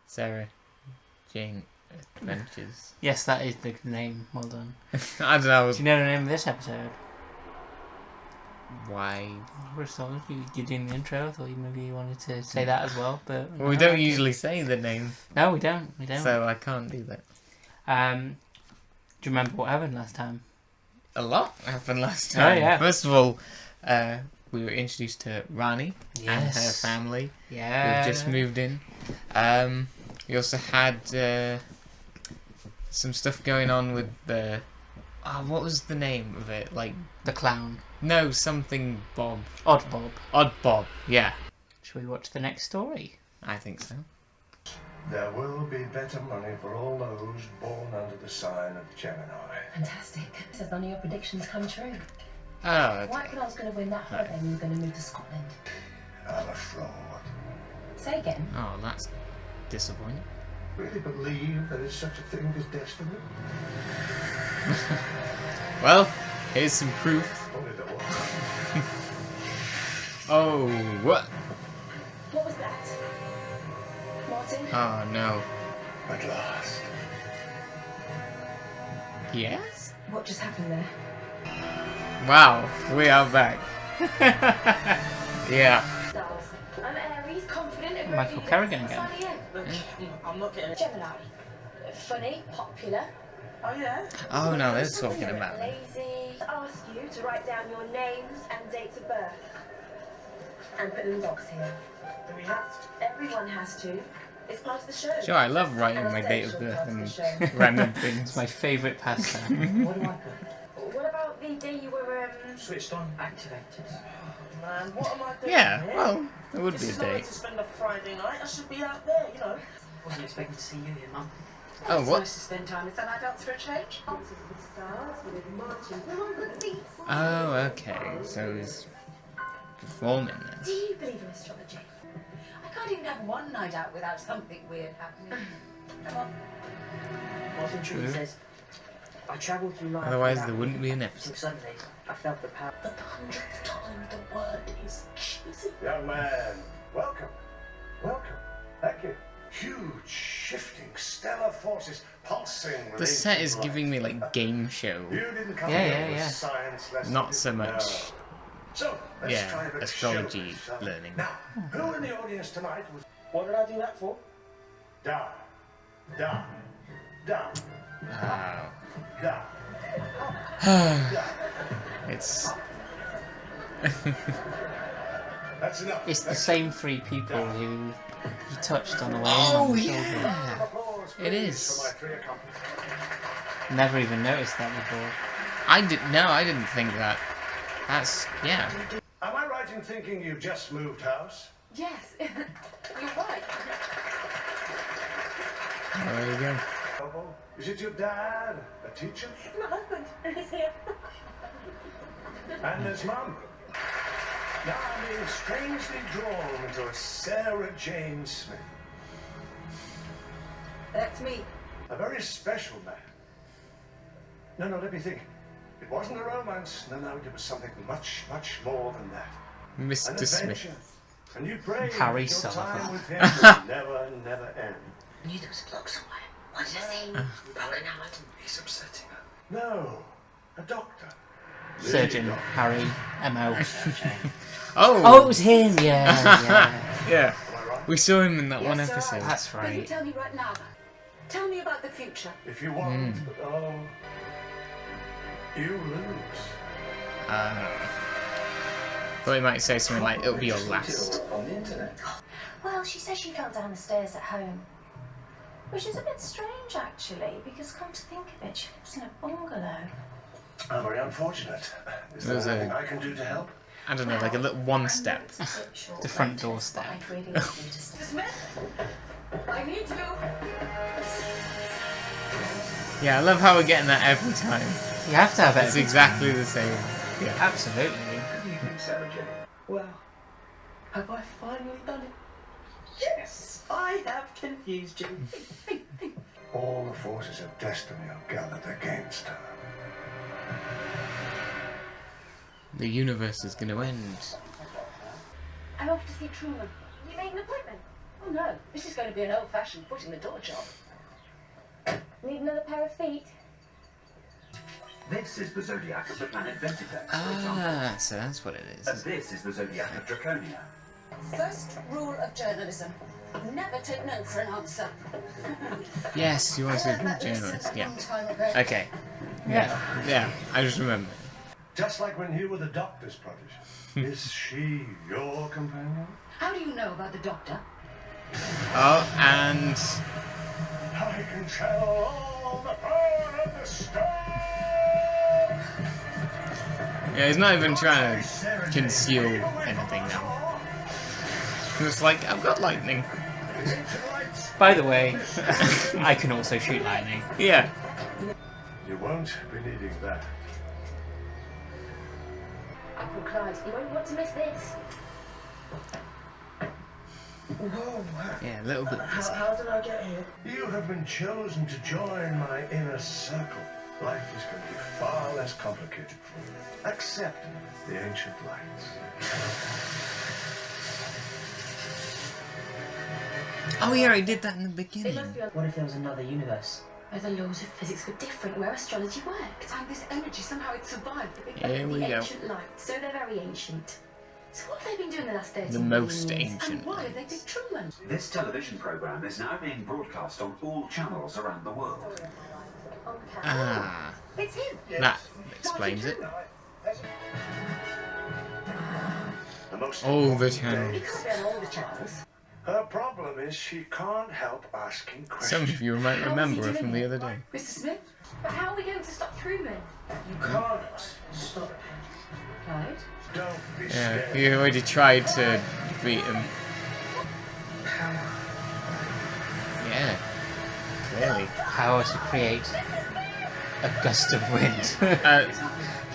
Sarah Jane Adventures. Yes, that is the name. Well done. I don't know Do you know the name of this episode? why. Bristol, you're doing the intro. I thought maybe you wanted to say that as well, but Well, we don't usually say the name, No, we don't. We don't. so I can't do that. Do you remember what happened last time? A lot happened last time. Oh, yeah. First of all, we were introduced to Rani and her Yes. family. Yeah. We've just moved in. We also had some stuff going on with the... Oh, what was the name of it? Like, The clown. no, something Bob. Odd Bob. Odd Bob, yeah. Shall we watch the next story? I think so. There will be better money for all those born under the sign of Gemini. Fantastic. So none of your predictions come true. Oh, Why could I was going to win that holiday and you were going to move to Scotland? I'm a fraud. Say again. oh, that's disappointing. Really believe there is such a thing as destiny? Well, here's some proof. Only there was. Oh, what? What was that? Martin? Oh, no. At last. Yes? What just happened there? Wow, we are back. Yeah. Stars. I'm Aries, confident and Michael Kerrigan again. Sign you. Look, I'm not getting it. Gemini. Funny, popular. Oh, yeah? Oh, no, they're talking about me. Lazy. Ask you to write down your names and dates of birth. And put them in the box here. Do we have to? Everyone has to. It's part of the show. Sure, I love writing my date of birth and random It's things. my favourite pastime. What do I put? What about the day you were, Switched on. Activated. Oh, man, what am I doing Yeah, here? well, it would This be a is not meant date. to spend a Friday night. I should be out there, you know. Wasn't expecting to see you here, Mum. Oh, It's what? nice to spend time with some adults for a change. Stars with marching. Oh, okay. So he's performing then. Do you believe in astrology? I can't even have one night out without something weird happening. Come on. Martin True True. says, I travelled through life. Otherwise, without there wouldn't be an Until episode. Sunday, I felt the power. The 100th time the word is cheesy. Young man, welcome. Welcome. Thank you. Huge, shifting, stellar forces pulsing with The set ancient is light. giving me like game show, You didn't come Yeah, here yeah, with yeah. science lessons. not so No. much, So, let's yeah, try a bit of astrology show, shall we? learning. Now, who in the audience tonight was What did I do that for? down, down, down, Oh. down, down? It's That's enough. It's the That's same three people who he touched on the way in. Oh, on the yeah. shoulder. Round of applause, It please, is. for my three accomplices. Never even noticed that before. I didn't think that. That's yeah. Am I right in thinking you've just moved house? Yes, you're right. Oh, there you go. Oh, is it your dad, a teacher? My husband is here. And there's Mum. Now I'm being strangely drawn to a Sarah Jane Smith. That's me. A very special man. No, let me think. It wasn't a romance. No, it was something much, much more than that. An Mr. adventure. Smith. And you pray Harry that your Sullivan. time with him would never, never end. I knew there was a bloke somewhere. What did I see? Broken out. He's upsetting her. No, a doctor. Surgeon Harry M.O. Oh. Oh, it was him. Yeah. Yeah. Am I right? We saw him in that one Yes, sir. episode. That's Will you right. tell me right now? Tell me about the future. If you want, oh, you lose. Thought he might say something like, "It'll be your last." On the internet. Well, she says she fell down the stairs at home. Which is a bit strange, actually, because come to think of it, she lives in a bungalow. I'm very unfortunate. Is there There's a- anything I can do to help? I don't know, like a little one step. The front door step. I'd really like you to stay. Smith, I need you. Yeah, I love how we're getting that every time. You have to have it. It's exactly the same. Yeah. Absolutely. Good evening, Sarah Jane. Well, have I finally done it? Yes, I have confused you. All the forces of destiny are gathered against her. The universe is going to end. I'm off to see Truman. You made an appointment. Oh no, this is going to be an old-fashioned foot in the door job. Need another pair of feet? This is the zodiac of the planet Ventifex, for example. Ah, so that's what it is. And this is the zodiac of Draconia. First rule of journalism. Never take no for an answer. Yes, you want to be a journalist. Yeah. Okay. Yeah, I just remember. Just like when you were the Doctor's protege. Is she your companion? How do you know about the Doctor? Oh, and I can channel all the power of the stars. yeah, he's not even trying to conceal anything now. It's like, I've got lightning. By the way, I can also shoot lightning. Yeah. You won't be needing that. Uncle Clyde, you won't want to miss this. Yeah, a little bit busy. How did I get here? You have been chosen to join my inner circle. Life is going to be far less complicated for you. Accept the ancient lights. Oh yeah, I did that in the It beginning. must be on What if there was another universe? where the laws of physics were different, where astrology worked. And this energy, somehow it survived the Big Bang, Here we the go. ancient lights. So they're very ancient. So what have they been doing the last 30 The million most years? ancient And why have they lights. picked Truman? This television program is now being broadcast on all channels around the world. On camera. Ah, It's him. that explains it. The most All the important channels. He day. can't be on all the channels. Her problem is she can't help asking questions. Some of you might How remember was he her from doing the it? other day. Mr. Smith? But how are we going to stop Truman? You can't stop. Clyde? Don't be Yeah, scared. you already tried to defeat him. Yeah, clearly. Power to create a gust of wind.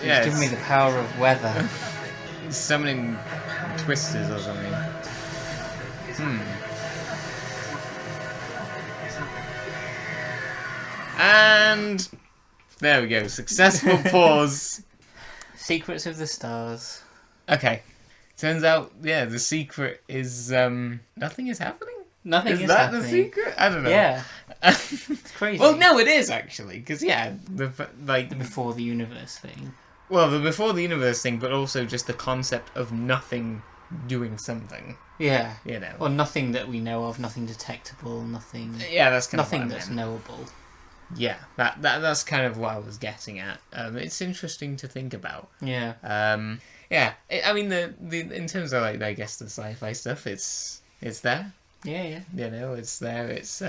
Yeah, Give me the power of weather. summoning twisters or something. And there we go. Successful pause. Secrets of the Stars. Okay. Turns out, yeah, the secret is nothing is happening. Nothing is Is that happening. the secret? I don't know. Yeah, it's crazy. Well, no, it is actually because yeah, the Before the universe thing. well, the before the universe thing, but also just the concept of nothing doing something. Yeah. You know. Or nothing that we know of, nothing detectable, nothing. Yeah, that's kind Nothing of what I that's meant. knowable. Yeah, that's kind of what I was getting at. It's interesting to think about. Yeah. Yeah, I mean the in terms of like I guess the sci-fi stuff, it's there. Yeah, yeah. You know, it's there. It's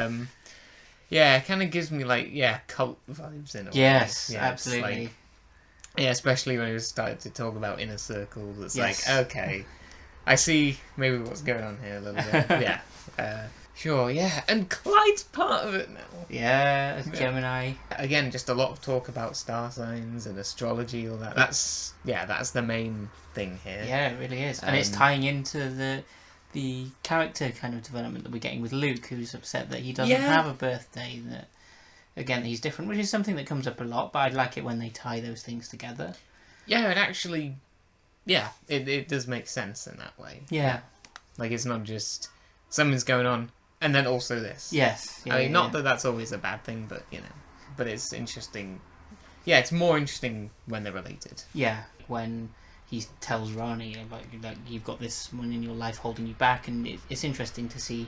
yeah, it kind of gives me like cult vibes in a way. Yes, Yeah, it's absolutely. like- yeah, especially when we started to talk about inner circles. It's Yes. like okay, I see maybe what's going on here a little bit. Yeah. Sure, yeah, and Clyde's part of it now. Yeah, as Yeah. Gemini. Again, just a lot of talk about star signs and astrology, all that. That's the main thing here. Yeah, it really is. And it's Um, tying into the character kind of development that we're getting with Luke, who's upset that he doesn't Yeah. have a birthday, that again he's different, which is something that comes up a lot, but I like it when they tie those things together. Yeah, and actually, yeah, it does make sense in that way. Yeah. Like, it's not just something's going on, and then also this. Yes. Yeah, I mean, yeah, not yeah. that that's always a bad thing, but, you know, but it's interesting. Yeah, it's more interesting when they're related. Yeah, when he tells Rani like you've got this one in your life holding you back, and it's interesting to see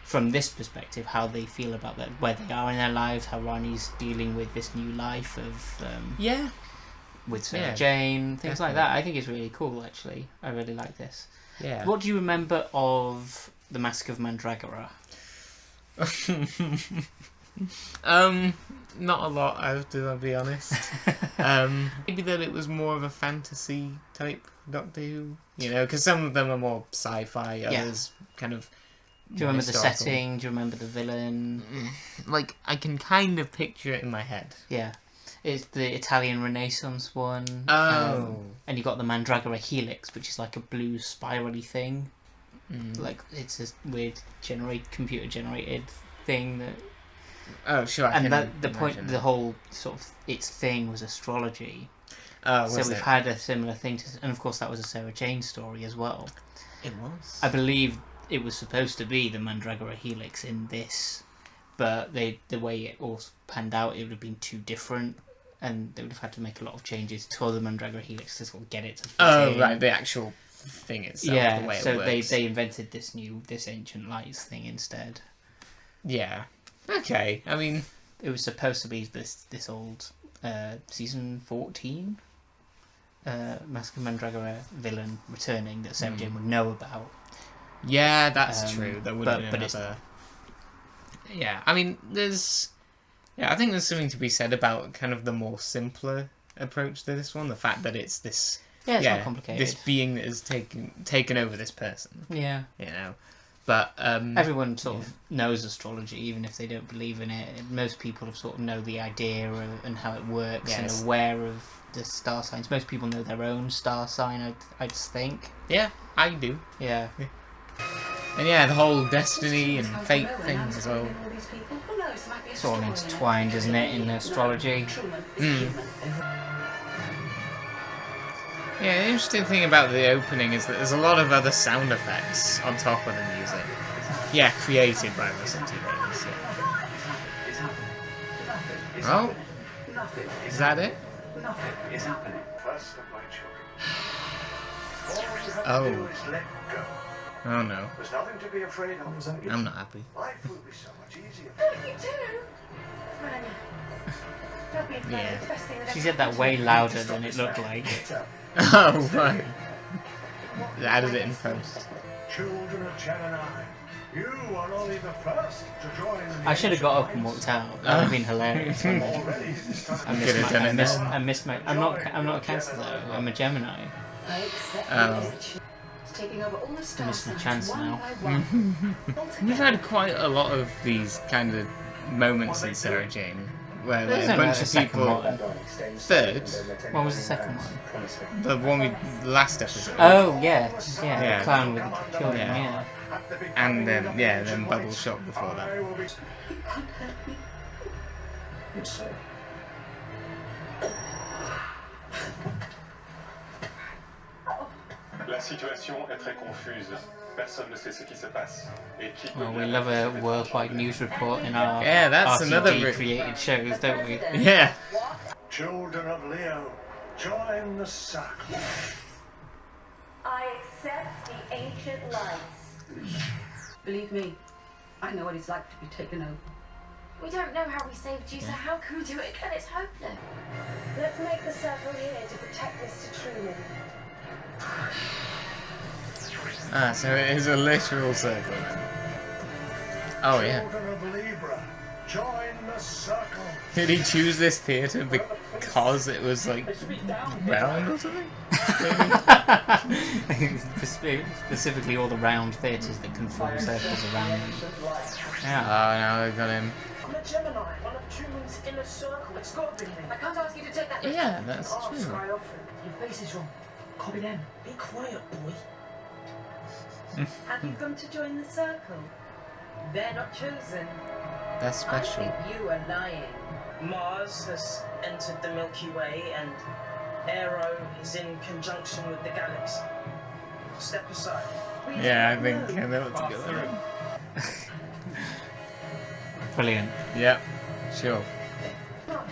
from this perspective how they feel about that, where they are in their lives, how Rani's dealing with this new life of Yeah. with Sarah Yeah, Jane, things like definitely. that. I think it's really cool, actually. I really like this. Yeah. What do you remember of the Mask of Mandragora? Not a lot, I'll be honest. Maybe that it was more of a fantasy type Doctor Who, you know, because some of them are more sci-fi, others kind of. Do you remember the historical. setting? Do you remember the villain? Like, I can kind of picture it in my head. Yeah. It's the Italian Renaissance one. Oh. And you got the Mandragora Helix, which is like a blue spirally thing. Like, it's this weird computer generated thing that. Oh, sure. And the point, imagine the whole sort of its thing was astrology. Oh, So was we've it? had a similar thing to, and of course that was a Sarah Jane story as well. It was. I believe it was supposed to be the Mandragora Helix in this, but the way it all panned out, it would have been too different, and they would have had to make a lot of changes to the Mandragora Helix to sort of get it to fit in. right, the actual thing itself, the way so it works. they invented this Ancient Lights thing instead. Yeah. Okay, I mean... It was supposed to be this old season 14 Mask of Mandragora villain returning that Sarah Jane would know about. Yeah, that's true. That would have been but another... Yeah, I mean, there's... Yeah, I think there's something to be said about kind of the more simpler approach to this one. The fact that it's this... Yeah, it's not complicated. This being that has taken over this person. Yeah. You know? But everyone sort of knows astrology, even if they don't believe in it. Most people sort of know the idea and how it works, and aware of the star signs. Most people know their own star sign, I'd think. Yeah, I do. Yeah. And yeah, the whole destiny and fate thing as well. It's all intertwined, isn't it, in astrology? Yeah, the interesting thing about the opening is that there's a lot of other sound effects on top of the music. Yeah, created by Russell T Davies. Yeah. Oh, is that it? Nothing is happening. First of my children. All you have to Oh. do is let go. Oh no, There's nothing to be afraid of. I'm not happy. Life will be so much easier. Oh, you do? Granny. Don't be afraid. Yeah. It's the best thing that She ever said that happened way to me. louder than it looked like. Oh right. They added it in post. Children of Gemini, you are only the first to join the I should have got up and walked out. That would have been hilarious. wouldn't it? already this time. I Could have done it now. I missed my. I'm not a Cancer though. I'm a Gemini. I accept Oh. the edge. It's taking over all the I stars missed my chance now. We've had quite a lot of these kind of moments in Sarah Jane where There's a only bunch a of second people. one. Third, What was the second one? the one we the last episode. Oh yeah. Yeah. The clown with the children. Yeah. Yeah. And then then Bubble Shop before that. You're safe. La situation est très confuse. Personne ne sait ce qui se passe. Et qui peut Well, we bien love a participer worldwide news report in our Yeah, that's another created shows, don't we? Yeah. Children of Leo, join the circle. I accept the ancient lights. Believe me, I know what it's like to be taken over. We don't know how we saved you, so how can we do it again? It's hopeless. Let's make the circle here to protect Mr. Truman. Ah, so it is a literal circle then. Oh yeah. Children of Libra, join the circle. Did he choose this theatre because it was like round or something? Specifically, all the round theatres that can form circles around them. Yeah. Oh no, I got him. I'm a Gemini, one of Truman's inner circle. It's got to be me. I can't ask you to take that risk. Yeah, that's Ask true. I often. Your face is wrong. Copy them. Be quiet, boy. Have you come to join the circle? They're not chosen. That's special. I think you are lying. Mars has entered the Milky Way and Aero is in conjunction with the galaxy. Step aside. Yeah, I think I know what to get there. Brilliant. Yep, sure. Come on.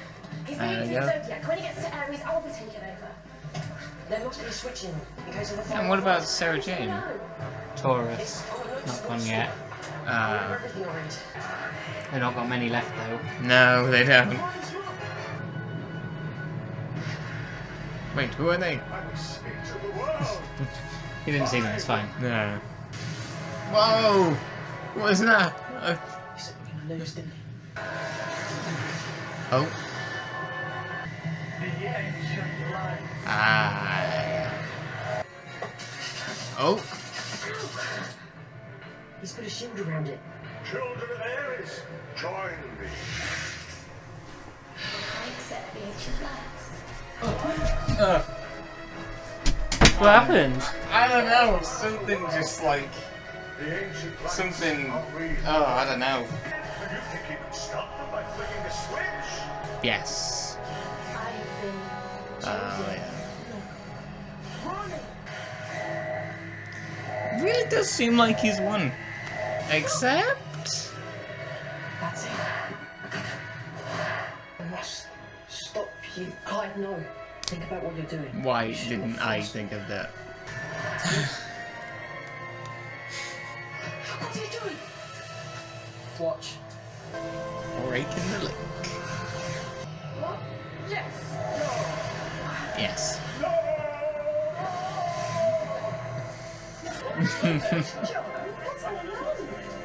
He's leading to yeah. the Zodiac. When he gets to Aries, I'll be taking over. There must be a switch in case of a fire. And what about Sarah Jane? No. Taurus. Not gone yet. Everything orange. They've not got many left though. No, they don't. Wait, who are they? I will speak to the world. You didn't see them, it's fine. No. Whoa! What is that? You said we're gonna lose, didn't you? Oh. The ancient light. Ah. Oh. He's put a shield around it. Children of Aries, join me. I accept the ancient lights. What happened? I don't know. Something just like The ancient lights something. are real. Oh, I don't know. And you think you can stop them by flicking a switch? Yes. I've been Oh chosen. yeah. really does seem like he's won. Except... That's it. I must stop you. Clyde, no. Think about what you're doing. Why didn't I think of that? What are you doing? Watch. Breaking the link. What? Yes. Yes. I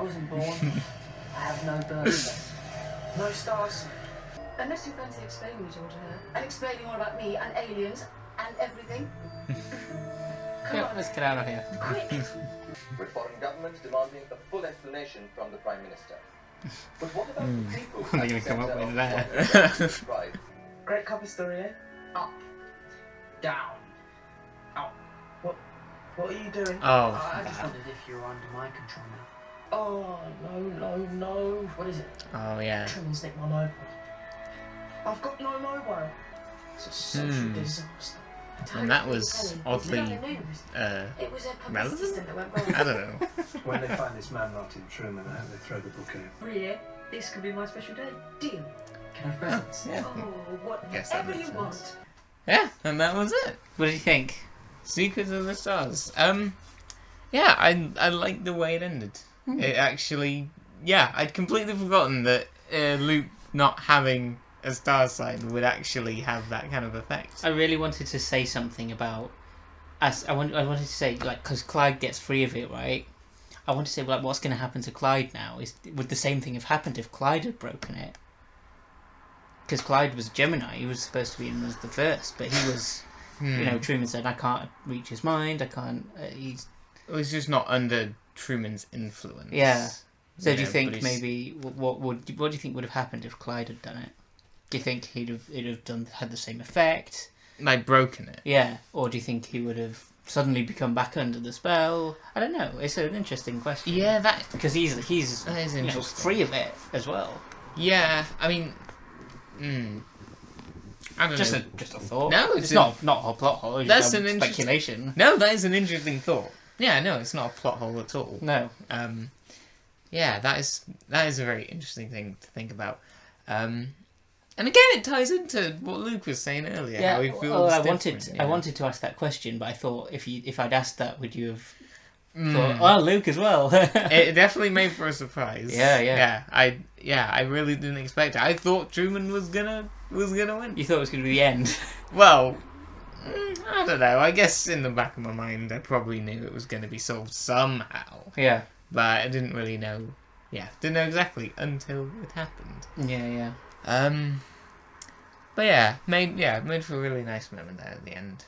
wasn't born. I have no birth. No stars. Unless you fancy explaining it all to her. And explaining all about me and aliens and everything. Yeah, let's get out of here. With foreign governments demanding a full explanation from the Prime Minister. But what about the people? What are they going to come up with there? Right. Great cover story, eh? Up. Down. Out. What are you doing? Oh. I just wondered if you were under my control now. Oh, no. What is it? Oh, yeah. Truman's nicked my mobile. I've got no mobile. It's a social disaster. And that was oddly It was a publicity relevant? system that went wrong. I don't know. When they find this man Martin Truman, I hope they throw the book in him. Really? This could be my special day. Deal. Can I have presents? Yeah. Oh, Guess that whatever makes you want. Yeah, and that was it. What did you think? Secrets of the Stars. Yeah, I liked the way it ended. It actually, yeah, I'd completely forgotten that Luke not having a star sign would actually have that kind of effect. I really wanted to say something about... I wanted to say, like, because Clyde gets free of it, right? I want to say, like, what's going to happen to Clyde now? Would the same thing have happened if Clyde had broken it? Because Clyde was a Gemini. He was supposed to be in as the first, but he was... You know, Truman said, I can't reach his mind, I can't... He's... It was just not under Truman's influence. Yeah. So do you know, think but maybe... What do you think would have happened if Clyde had done it? Do you think it'd have had the same effect? Like, broken it? Yeah. Or do you think he would have suddenly become back under the spell? I don't know. It's an interesting question. Yeah, that... Because he's That is you know, interesting. free of it as well. Yeah, I mean... I don't Just know. a thought. No, it's not a plot hole. It's That's just an interesting- speculation. No, that is an interesting thought. Yeah, no, it's not a plot hole at all. No. Yeah, that is a very interesting thing to think about. And again, it ties into what Luke was saying earlier. Yeah. How he feels Well, I different, wanted to ask that question, but I thought if I'd asked that, would you have thought, oh, Luke as well? It definitely made for a surprise. Yeah. I really didn't expect it. I thought Truman was gonna win. You thought it was going to be the end. Well, I don't know. I guess in the back of my mind, I probably knew it was going to be solved somehow. Yeah. But I didn't really know. Yeah, didn't know exactly until it happened. Yeah. But yeah, made for a really nice moment there at the end.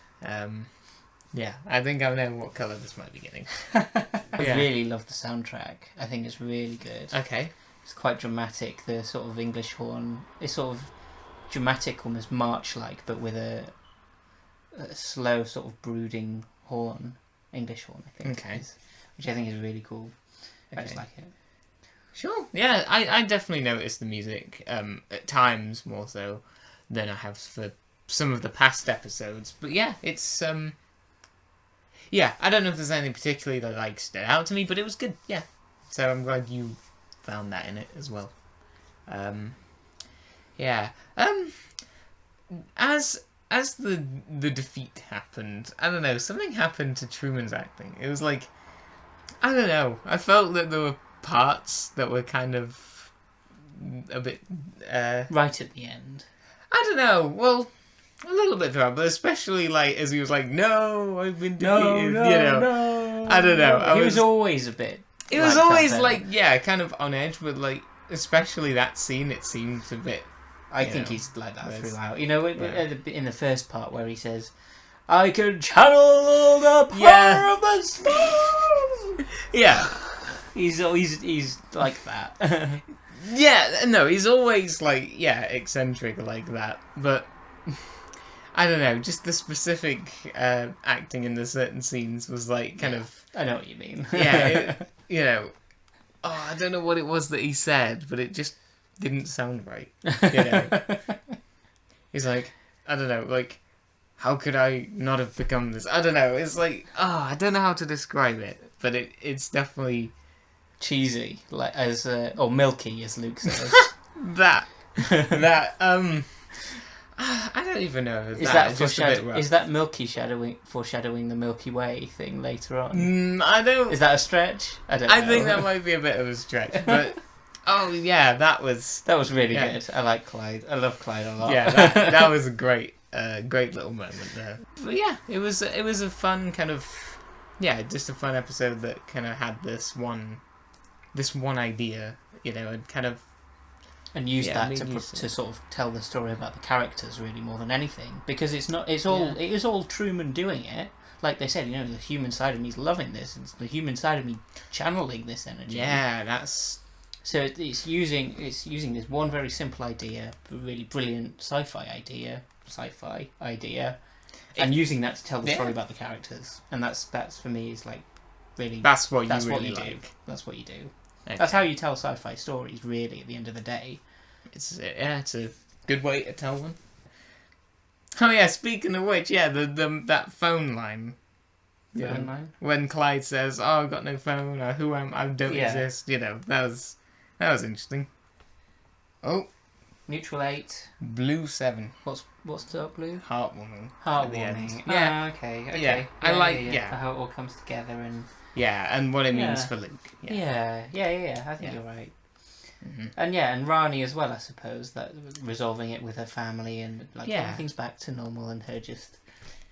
Yeah, I think I know what colour this might be getting. I really love the soundtrack. I think it's really good. Okay. It's quite dramatic. The sort of English horn. It's sort of dramatic, almost march-like, but with a slow, sort of brooding horn. English horn, I think. Okay. Which I think is really cool. I just Okay. like it. Sure. Yeah, I definitely noticed the music at times more so than I have for some of the past episodes. But yeah, it's yeah, I don't know if there's anything particularly that like stood out to me, but it was good. Yeah. So I'm glad you found that in it as well. Yeah. As the defeat happened, I don't know, something happened to Truman's acting. It was like, I don't know, I felt that there were parts that were kind of a bit Right at the end. I don't know, well, a little bit throughout, but especially like as he was like, no, I've been defeated, you know. No. I don't know. He was always a bit. It was like always that, like, yeah, kind of on edge, but like especially that scene, it seems a bit. I you think know, he's like that there's- throughout. You know, yeah. in the first part where he says, "I can channel the power Yeah. of the stars." Yeah. He's like that. Yeah, no, he's always like, yeah, eccentric like that, but I don't know, just the specific acting in the certain scenes was like kind of, I know what you mean. yeah, you know, oh, I don't know what it was that he said, but it just didn't sound right, you know. He's like, I don't know, like, how could I not have become this? I don't know, it's like, oh, I don't know how to describe it. but it's definitely cheesy, like as or milky, as Luke says. that I don't even know if Is that. It's just a bit rough. Is that Milky foreshadowing the Milky Way thing later on? I don't. Is that a stretch? I don't know. I think that might be a bit of a stretch, but oh yeah, that was really yeah. good. I like Clyde. I love Clyde a lot. Yeah, that was a great little moment there. But yeah, it was a fun kind of just a fun episode that kind of had this one idea, and kind of. And use that to sort of tell the story about the characters really more than anything, because it is all Truman doing it. Like they said, the human side of me is loving this. It's the human side of me channeling this energy. Yeah, that's so it's using this one very simple idea, a really brilliant sci-fi idea, and using that to tell the story about the characters. And that's for me is like really that's what you do. That's what you do. Okay. That's how you tell sci-fi stories, really, at the end of the day. It's a good way to tell one. Oh yeah, speaking of which, that phone line. Phone line? When Clyde says, "Oh, I've got no phone," or "Who am I? Don't exist," that was interesting. Oh, neutral 8, blue 7. What's dark blue? Heartwarming. Heartwarming. Yeah. Okay. Yeah, I like how it all comes together and. Yeah, and what it means for Luke. Yeah. I think you're right. Mm-hmm. And Rani as well, I suppose, that resolving it with her family and everything's back to normal and her just,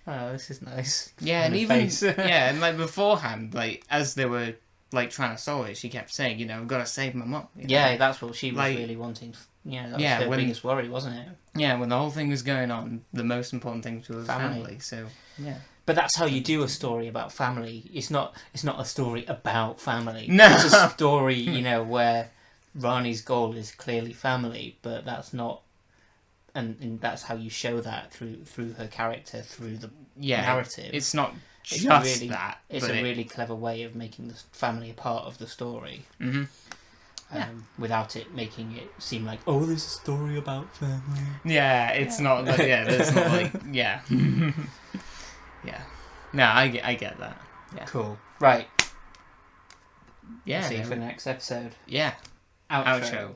oh, this is nice. Yeah, and even and like beforehand, like as they were like trying to solve it, she kept saying, I've got to save my mum. Yeah, that's what she was really wanting. That was her biggest worry, wasn't it? Yeah, when the whole thing was going on, the most important thing to her was family. So yeah. But that's how you do a story about family. It's not a story about family. No. It's a story, where Rani's goal is clearly family, but that's not, and that's how you show that through her character, through the narrative. It's not just that. It's a really clever way of making the family a part of the story. Mm-hmm. Without it making it seem like, oh, there's a story about family. Yeah, it's not. There's not like yeah. Yeah. No, I get that. Yeah. Cool. Right. Yeah. See you for the next episode. Yeah. Outro.